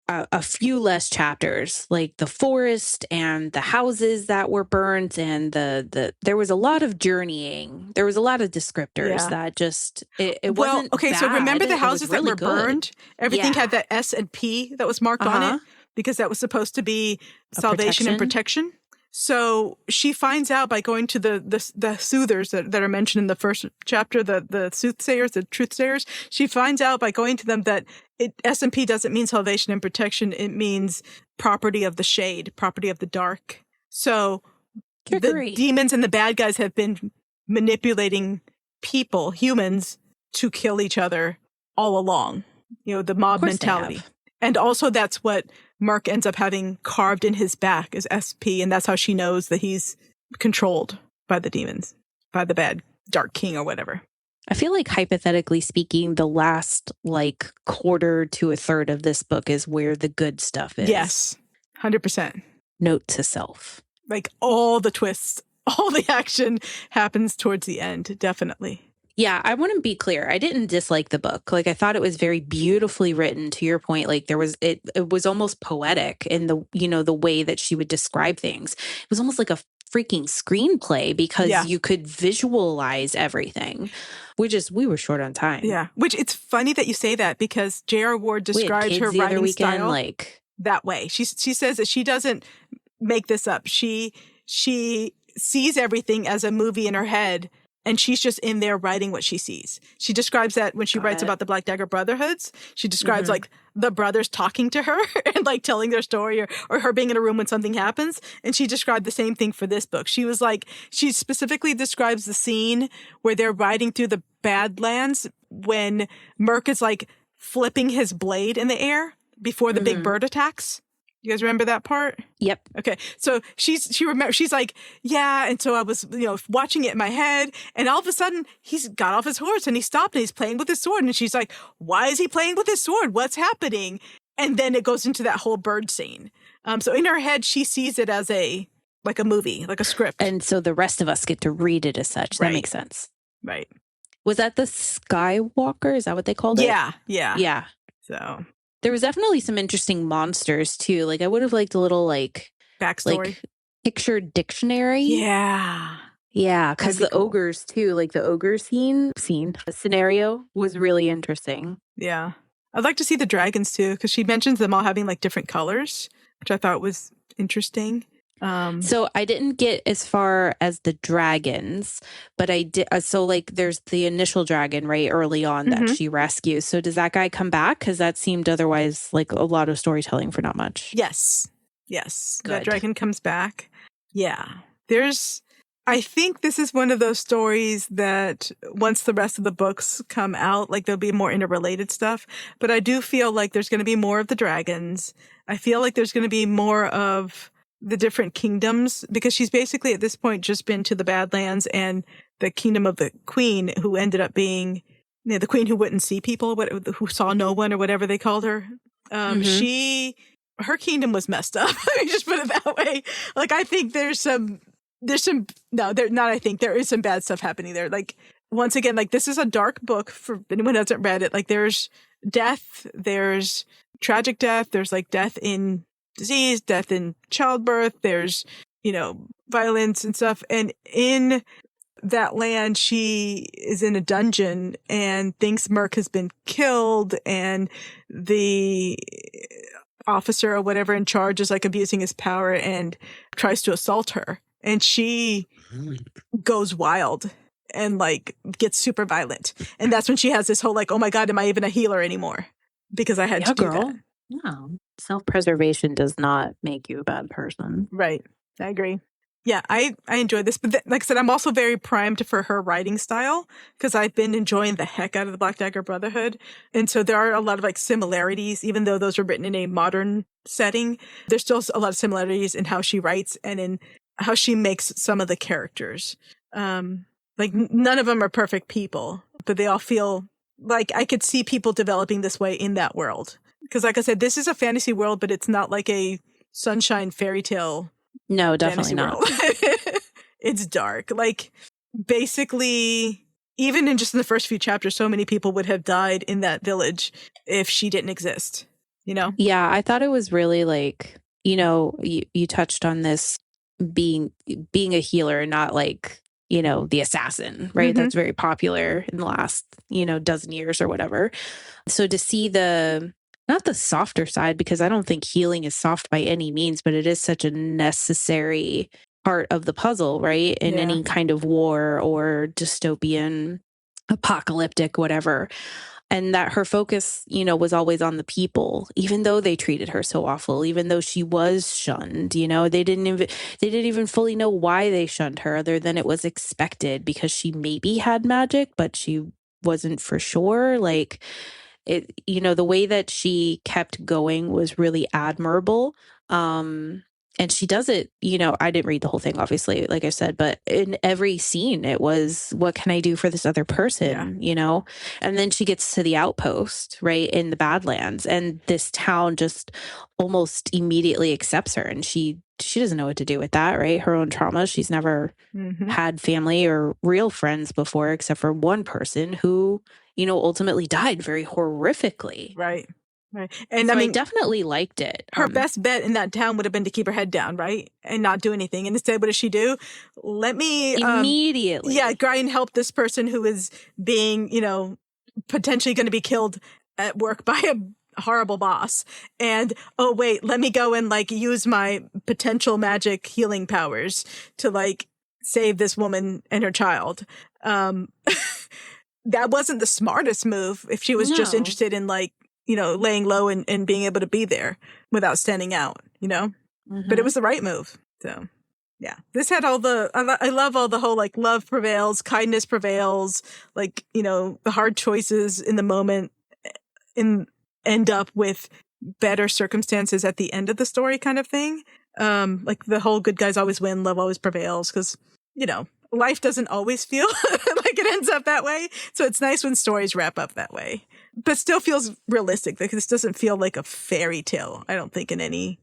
a few less chapters, like the forest and the houses that were burnt, and there was a lot of journeying. There was a lot of descriptors that just it wasn't okay. bad. So remember the houses really that were burned? Everything had that S and P that was marked on it because that was supposed to be salvation and protection. So she finds out by going to the soothers that are mentioned in the first chapter, the soothsayers, the truthsayers. She finds out by going to them that S&P doesn't mean salvation and protection. It means property of the shade, property of the dark. So the demons and the bad guys have been manipulating people, humans, to kill each other all along. The mob mentality. And also that's what Merc ends up having carved in his back is SP, and that's how she knows that he's controlled by the demons, by the bad Dark King or whatever. I feel like hypothetically speaking, the last like quarter to a third of this book is where the good stuff is. Yes, 100%. Note to self. Like all the twists, all the action happens towards the end, definitely. Yeah, I want to be clear. I didn't dislike the book. Like I thought it was very beautifully written. To your point, like there was it was almost poetic in the the way that she would describe things. It was almost like a freaking screenplay because you could visualize everything. We were short on time. Yeah, which it's funny that you say that because J.R. Ward describes her the other writing weekend, style like that way. She says that she doesn't make this up. She sees everything as a movie in her head, and she's just in there writing what she sees. She describes that when she writes about the Black Dagger Brotherhoods. She describes like the brothers talking to her and like telling their story or her being in a room when something happens. And she described the same thing for this book. She was like, she specifically describes the scene where they're riding through the Badlands when Merc is like flipping his blade in the air before the big bird attacks. You guys remember that part? Yep. Okay. So she's like, yeah. And so I was, watching it in my head, and all of a sudden he's got off his horse and he stopped and he's playing with his sword. And she's like, why is he playing with his sword? What's happening? And then it goes into that whole bird scene. So in her head, she sees it as a movie, like a script. And so the rest of us get to read it as such. That makes sense. Right. Was that the Skywalker? Is that what they called it? Yeah. Yeah. Yeah. So there was definitely some interesting monsters too. Like I would have liked a little like backstory, like picture dictionary. Yeah. Yeah, because the ogres too, like the ogre scene, the scenario was really interesting. Yeah. I'd like to see the dragons too, because she mentions them all having like different colors, which I thought was interesting. So I didn't get as far as the dragons, but I did. So like there's the initial dragon right early on that she rescues. So does that guy come back? Because that seemed otherwise like a lot of storytelling for not much. Yes. Good. That dragon comes back. Yeah. I think this is one of those stories that once the rest of the books come out, like there'll be more interrelated stuff. But I do feel like there's going to be more of the dragons. I feel like there's going to be more of the different kingdoms, because she's basically at this point just been to the Badlands and the kingdom of the queen, who ended up being the queen who wouldn't see people, who saw no one, or whatever they called her. Her kingdom was messed up. Let me just put it that way. Like I think there is some bad stuff happening there. Like once again, like this is a dark book for anyone who hasn't read it. Like there's death, there's tragic death, there's like death in disease, death in childbirth, there's, violence and stuff. And in that land, she is in a dungeon and thinks Merc has been killed, and the officer or whatever in charge is like abusing his power and tries to assault her. And she goes wild and like gets super violent. And that's when she has this whole like, oh my God, am I even a healer anymore? Because I had to do that. No, self-preservation does not make you a bad person. Right. I agree. Yeah, I enjoyed this. But like I said, I'm also very primed for her writing style, because I've been enjoying the heck out of the Black Dagger Brotherhood. And so there are a lot of like similarities, even though those were written in a modern setting. There's still a lot of similarities in how she writes and in how she makes some of the characters. Like none of them are perfect people, but they all feel like I could see people developing this way in that world. Because like I said, this is a fantasy world, but it's not like a sunshine fairy tale. No, definitely not. It's dark. Like basically, even in just the first few chapters, so many people would have died in that village if she didn't exist, Yeah, I thought it was really like, you touched on this being a healer, not like, the assassin, right? That's very popular in the last, dozen years or whatever. So to see not the softer side, because I don't think healing is soft by any means, but it is such a necessary part of the puzzle, right? In any kind of war or dystopian, apocalyptic, whatever. And that her focus, was always on the people, even though they treated her so awful, even though she was shunned, they didn't even fully know why they shunned her, other than it was expected because she maybe had magic, but she wasn't for sure. Like it, the way that she kept going was really admirable. And she does it, I didn't read the whole thing, obviously, like I said, but in every scene, it was, what can I do for this other person, And then she gets to the outpost, right, in the Badlands, and this town just almost immediately accepts her. And she doesn't know what to do with that, right? Her own trauma. She's never had family or real friends before, except for one person who, ultimately died very horrifically. Right. Right. And so I mean, I definitely liked it. Her best bet in that town would have been to keep her head down, right? And not do anything. And instead, what does she do? Let me immediately. Try and help this person who is being, potentially going to be killed at work by a horrible boss. And, oh, wait, let me go and use my potential magic healing powers to save this woman and her child. That wasn't the smartest move if she was just interested in laying low and being able to be there without standing out, but it was the right move. So yeah, this had all I love all the whole love prevails, kindness prevails, the hard choices in the moment end up with better circumstances at the end of the story kind of thing. The whole good guys always win, love always prevails, because, life doesn't always feel like it ends up that way. So it's nice when stories wrap up that way, but still feels realistic, because this doesn't feel like a fairy tale, I don't think, in any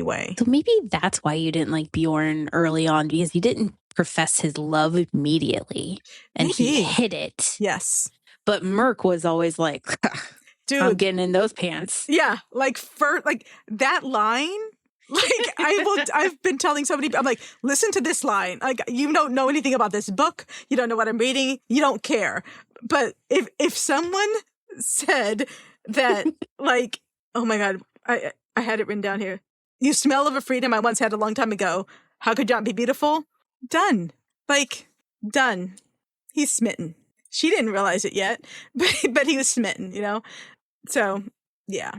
way. So maybe that's why you didn't like Bjorn early on, because he didn't profess his love immediately and he hid it. Yes. But Merc was always like, dude, I'm getting in those pants. Yeah. That line. I've been telling somebody, I'm like, listen to this line. You don't know anything about this book. You don't know what I'm reading. You don't care. But if someone said that, oh my God, I had it written down here. You smell of a freedom I once had a long time ago. How could you not be beautiful? Done. Done. He's smitten. She didn't realize it yet, but he was smitten, So, yeah.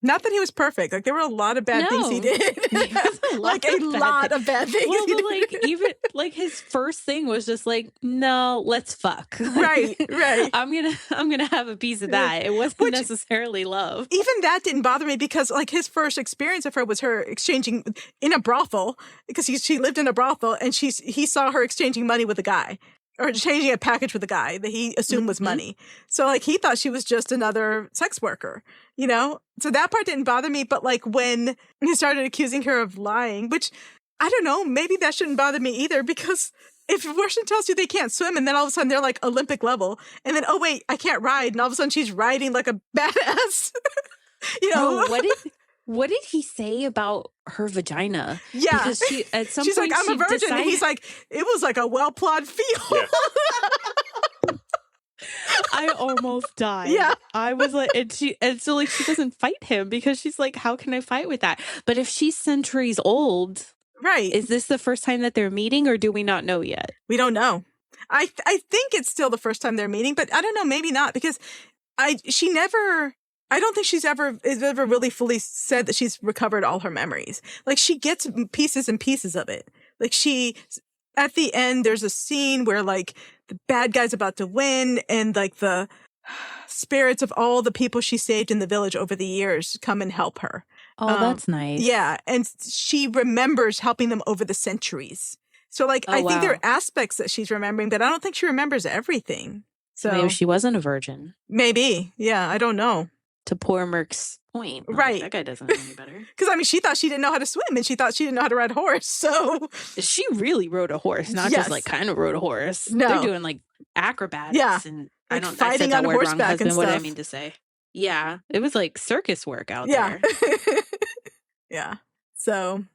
Not that he was perfect. There were a lot of bad things he did. A lot of bad things. Well, but even his first thing was just no, let's fuck. Right. I'm gonna have a piece of that. It wasn't necessarily love. Even that didn't bother me, because his first experience of her was her exchanging in a brothel, because she lived in a brothel, and he saw her exchanging money with a guy. Or changing a package with a guy that he assumed was money. So, he thought she was just another sex worker, So that part didn't bother me. But, when he started accusing her of lying, which, I don't know, maybe that shouldn't bother me either. Because if a person tells you they can't swim, and then all of a sudden they're, Olympic level. And then, oh, wait, I can't ride. And all of a sudden she's riding like a badass. What did he say about her vagina? Yeah. Because at some she's point I'm a virgin. And he's it was like a well-plowed field. Yeah. I almost died. Yeah. I was she doesn't fight him, because she's how can I fight with that? But if she's centuries old, right. Is this the first time that they're meeting, or do we not know yet? We don't know. I think it's still the first time they're meeting, but I don't know, maybe not, because I don't think she's ever really fully said that she's recovered all her memories. She gets pieces and pieces of it. At the end, there's a scene where the bad guy's about to win, and the spirits of all the people she saved in the village over the years come and help her. Oh, that's nice. Yeah. And she remembers helping them over the centuries. So I think there are aspects that she's remembering, but I don't think she remembers everything. So maybe she wasn't a virgin. Maybe. Yeah. I don't know. To poor Merc's point. Right. That guy doesn't know any better. Because, she thought she didn't know how to swim, and she thought she didn't know how to ride a horse. So she really rode a horse, not just kind of rode a horse. No. They're doing acrobatics. Yeah. And fighting I said that on word wrong, horseback husband. and What did I stuff. mean to say? Yeah. It was circus work out there. Yeah. So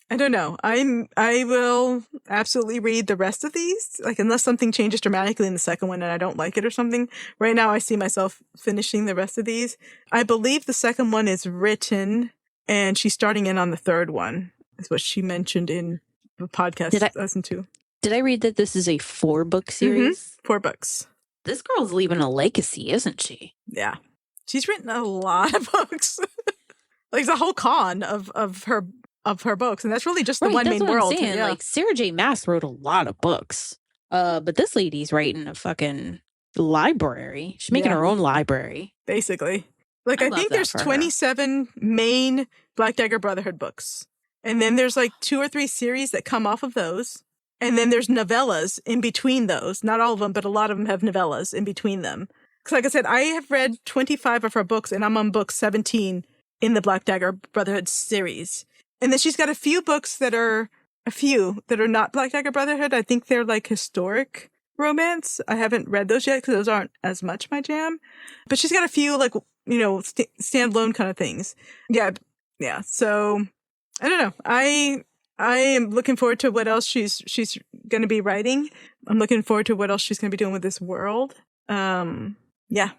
I don't know. I will absolutely read the rest of these, unless something changes dramatically in the second one and I don't like it or something. Right now, I see myself finishing the rest of these. I believe the second one is written, and she's starting in on the third one, is what she mentioned in the podcast I listened to. Did I read that this is a 4-book series? Mm-hmm. 4 books. This girl's leaving a legacy, isn't she? Yeah. She's written a lot of books. The whole con of her books, and that's really just the one main world. I'm saying. Yeah. Sarah J. Maas wrote a lot of books, but this lady's writing a fucking library. She's making her own library, basically. I think there's 27 main Black Dagger Brotherhood books, And then there's like 2 or 3 series that come off of those. And then there's novellas in between those. Not all of them, but a lot of them have novellas in between them. Because like I said, I have read 25 of her books, and I'm on book 17 in the Black Dagger Brotherhood series. And then she's got a few books that are not Black Dagger Brotherhood. I think they're like historic romance. I haven't read those yet because those aren't as much my jam. But she's got a few like, standalone kind of things. Yeah. So I don't know. I am looking forward to what else she's going to be writing. I'm looking forward to what else she's going to be doing with this world. Yeah.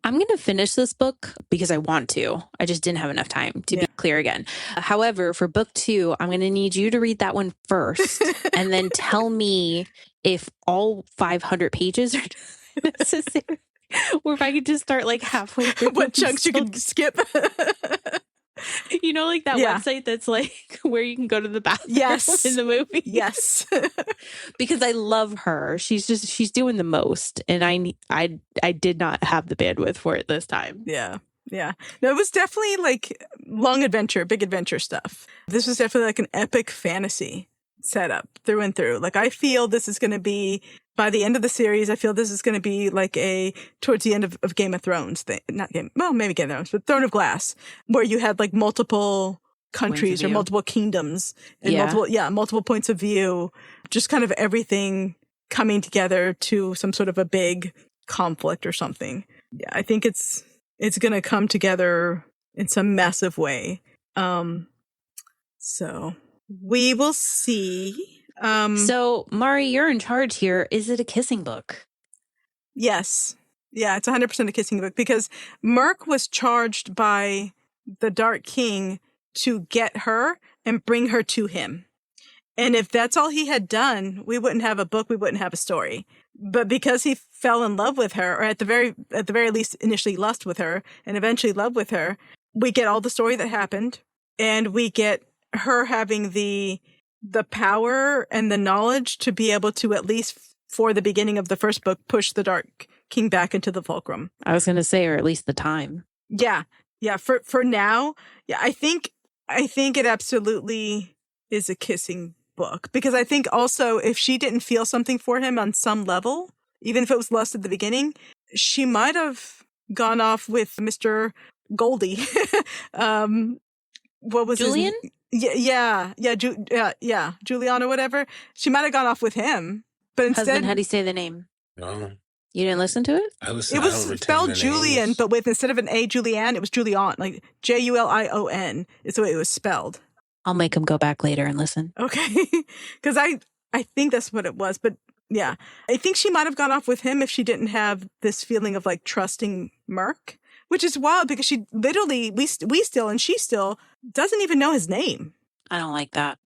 I'm going to finish this book because I want to. I just didn't have enough time to be clear again. However, for book 2, I'm going to need you to read that one first and then tell me if all 500 pages are necessary or if I could just start like halfway through. What chunks you can skip. Like that website that's like where you can go to the bathroom in the movie. Yes. Because I love her. She's doing the most. And I did not have the bandwidth for it this time. Yeah. No, it was definitely like long adventure, big adventure stuff. This was definitely like an epic fantasy setup through and through. Like I feel this is going to be, by the end of the series, I feel this is going to be like towards the end of Game of Thrones thing. Maybe Game of Thrones, but Throne of Glass, where you had like multiple countries or multiple kingdoms and multiple points of view, just kind of everything coming together to some sort of a big conflict or something. Yeah, I think it's going to come together in some massive way. So we will see. So, Mari, you're in charge here. Is it a kissing book? Yes. Yeah, it's 100% a kissing book because Merc was charged by the Dark King to get her and bring her to him. And if that's all he had done, we wouldn't have a book, we wouldn't have a story. But because he fell in love with her, or at the very least initially lust with her and eventually love with her, we get all the story that happened, and we get her having the power and the knowledge to be able to, at least for the beginning of the first book, push the Dark King back into the fulcrum. I was going to say, or at least the time. Yeah. For now, I think it absolutely is a kissing book, because I think also if she didn't feel something for him on some level, even if it was lust at the beginning, she might have gone off with Mr. Goldie. What was Julian? Julian or whatever. She might have gone off with him, but instead, husband, how do you say the name? No. You didn't listen to it? It was spelled Julian, but with, instead of an A, Julianne, it was Julian, like Julion is the way it was spelled. I'll make him go back later and listen. Okay. Because I think that's what it was. But yeah, I think she might have gone off with him if she didn't have this feeling of like trusting Merc, which is wild because she literally, we still, and she still doesn't even know his name. I don't like that.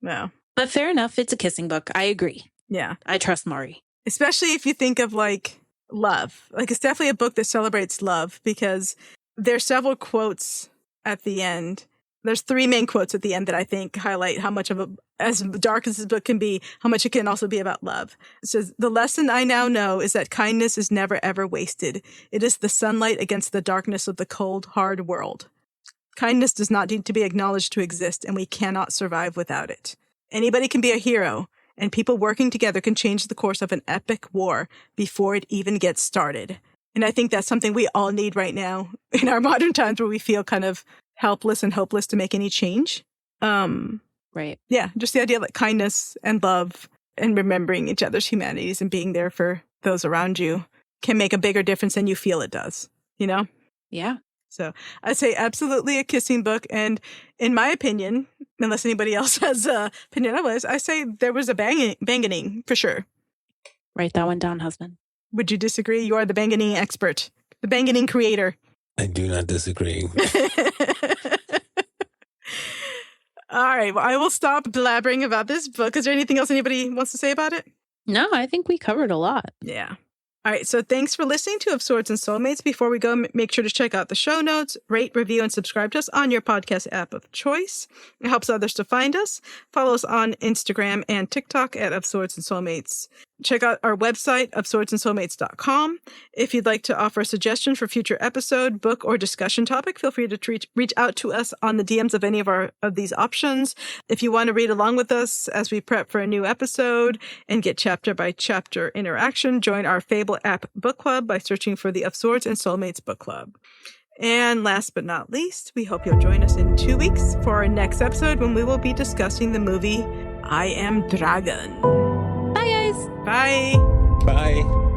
No. But fair enough. It's a kissing book. I agree. Yeah. I trust Mari. Especially if you think of like love. Like it's definitely a book that celebrates love, because there's several quotes at the end. There's 3 main quotes at the end that I think highlight how much of as dark as this book can be, how much it can also be about love. It says, "The lesson I now know is that kindness is never ever wasted. It is the sunlight against the darkness of the cold, hard world. Kindness does not need to be acknowledged to exist, and we cannot survive without it. Anybody can be a hero, and people working together can change the course of an epic war before it even gets started." And I think that's something we all need right now in our modern times, where we feel kind of helpless and hopeless to make any change. Right. Yeah, just the idea of like kindness and love and remembering each other's humanities and being there for those around you can make a bigger difference than you feel it does, you know? Yeah. So I'd say absolutely a kissing book. And in my opinion, unless anybody else has an opinion otherwise, I say there was a banganing for sure. Write that one down, husband. Would you disagree? You are the banganing expert, the banganing creator. I do not disagree. All right. Well, I will stop blabbering about this book. Is there anything else anybody wants to say about it? No, I think we covered a lot. Yeah. All right. So thanks for listening to Of Swords and Soulmates. Before we go, make sure to check out the show notes, rate, review, and subscribe to us on your podcast app of choice. It helps others to find us. Follow us on Instagram and TikTok at Of Swords and Soulmates. Check out our website of swordsandsoulmates.com. If you'd like to offer a suggestion for future episode, book, or discussion topic, feel free to reach out to us on the DMs of any of these options. If you want to read along with us as we prep for a new episode and get chapter by chapter interaction, join our Fable app book club by searching for the Of Swords and Soulmates book club. And last but not least, we hope you'll join us in 2 weeks for our next episode when we will be discussing the movie I Am Dragon. Bye, guys. Bye. Bye.